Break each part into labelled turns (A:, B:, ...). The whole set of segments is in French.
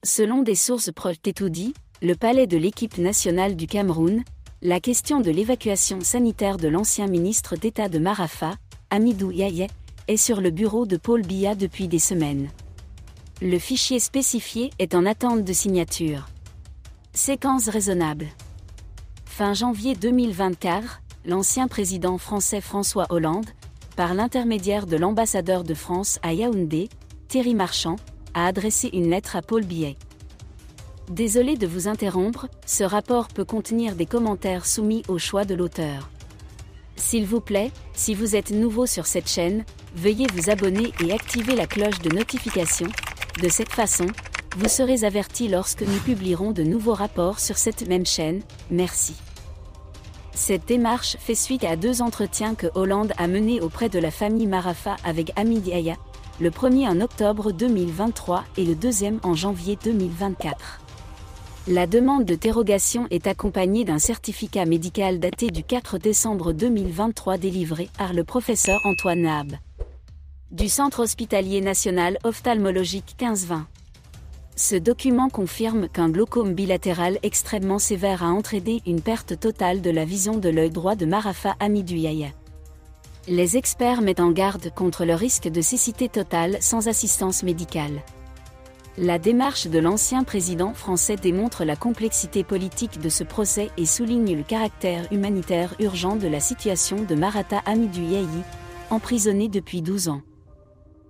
A: Selon des sources proches d'Etoudi, le palais de l'équipe nationale du Cameroun, la question de l'évacuation sanitaire de l'ancien ministre d'État de Marafa, Hamidou Yahya, est sur le bureau de Paul Biya depuis des semaines. Le fichier spécifié est en attente de signature. Séquence raisonnable. Fin janvier 2024, l'ancien président français François Hollande, par l'intermédiaire de l'ambassadeur de France à Yaoundé, Thierry Marchand, a adressé une lettre à Paul Biya. Désolé de vous interrompre, ce rapport peut contenir des commentaires soumis au choix de l'auteur. S'il vous plaît, si vous êtes nouveau sur cette chaîne, veuillez vous abonner et activer la cloche de notification. De cette façon, vous serez averti lorsque nous publierons de nouveaux rapports sur cette même chaîne. Merci. Cette démarche fait suite à 2 entretiens que Hollande a menés auprès de la famille Marafa avec Hamidou Yahya, le premier en octobre 2023 et le deuxième en janvier 2024. La demande de dérogation est accompagnée d'un certificat médical daté du 4 décembre 2023 délivré par le professeur Antoine Nab du Centre hospitalier national ophtalmologique 1520. Ce document confirme qu'un glaucome bilatéral extrêmement sévère a entraîné une perte totale de la vision de l'œil droit de Marafa Hamidou Yahya. Les experts mettent en garde contre le risque de cécité totale sans assistance médicale. La démarche de l'ancien président français démontre la complexité politique de ce procès et souligne le caractère humanitaire urgent de la situation de Marafa Hamidou Yahya, emprisonné depuis 12 ans.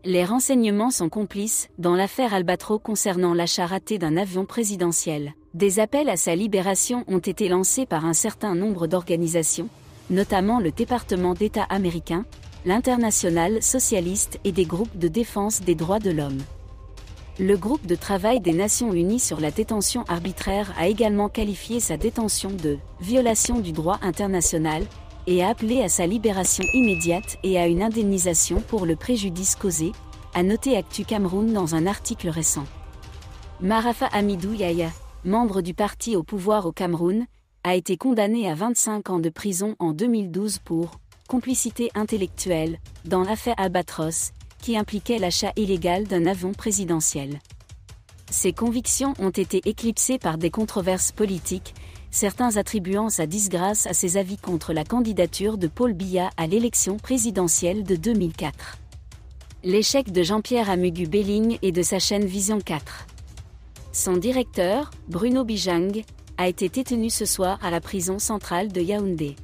A: Les renseignements sont complices dans l'affaire Albatros concernant l'achat raté d'un avion présidentiel. Des appels à sa libération ont été lancés par un certain nombre d'organisations, notamment le département d'État américain, l'Internationale socialiste et des groupes de défense des droits de l'homme. Le groupe de travail des Nations Unies sur la détention arbitraire a également qualifié sa détention de « violation du droit international » et a appelé à sa libération immédiate et à une indemnisation pour le préjudice causé, a noté Actu Cameroun dans un article récent. Marafa Hamidou Yahya, membre du parti au pouvoir au Cameroun, a été condamné à 25 ans de prison en 2012 pour « complicité intellectuelle » dans l'affaire Albatros, qui impliquait l'achat illégal d'un avion présidentiel. Ses convictions ont été éclipsées par des controverses politiques, certains attribuant sa disgrâce à ses avis contre la candidature de Paul Biya à l'élection présidentielle de 2004. L'échec de Jean-Pierre Amugu-Belling et de sa chaîne Vision 4. Son directeur, Bruno Bijang, a été détenu ce soir à la prison centrale de Yaoundé.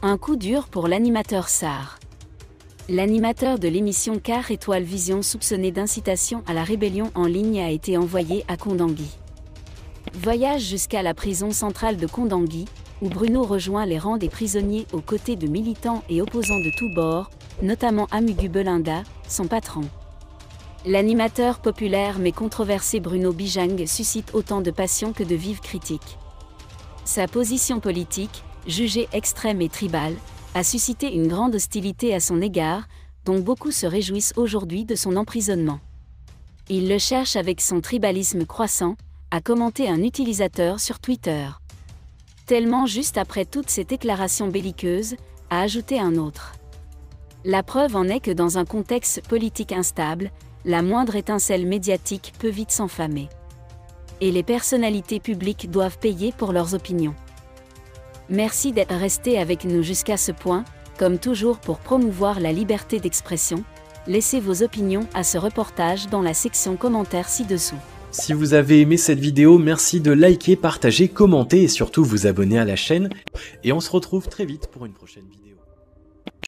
A: Un coup dur pour l'animateur Sarr. L'animateur de l'émission 4 Étoile Vision soupçonné d'incitation à la rébellion en ligne a été envoyé à Kondangui. Voyage jusqu'à la prison centrale de Kondangui, où Bruno rejoint les rangs des prisonniers aux côtés de militants et opposants de tous bords, notamment Amugu Belinda, son patron. L'animateur populaire mais controversé Bruno Bijang suscite autant de passion que de vives critiques. Sa position politique, jugée extrême et tribale, a suscité une grande hostilité à son égard, dont beaucoup se réjouissent aujourd'hui de son emprisonnement. Il le cherche avec son tribalisme croissant, a commenté un utilisateur sur Twitter. Tellement juste après toutes ces déclarations belliqueuses, a ajouté un autre. La preuve en est que dans un contexte politique instable, la moindre étincelle médiatique peut vite s'enflammer. Et les personnalités publiques doivent payer pour leurs opinions. Merci d'être resté avec nous jusqu'à ce point, comme toujours pour promouvoir la liberté d'expression. Laissez vos opinions à ce reportage dans la section commentaires ci-dessous.
B: Si vous avez aimé cette vidéo, merci de liker, partager, commenter et surtout vous abonner à la chaîne. Et on se retrouve très vite pour une prochaine vidéo.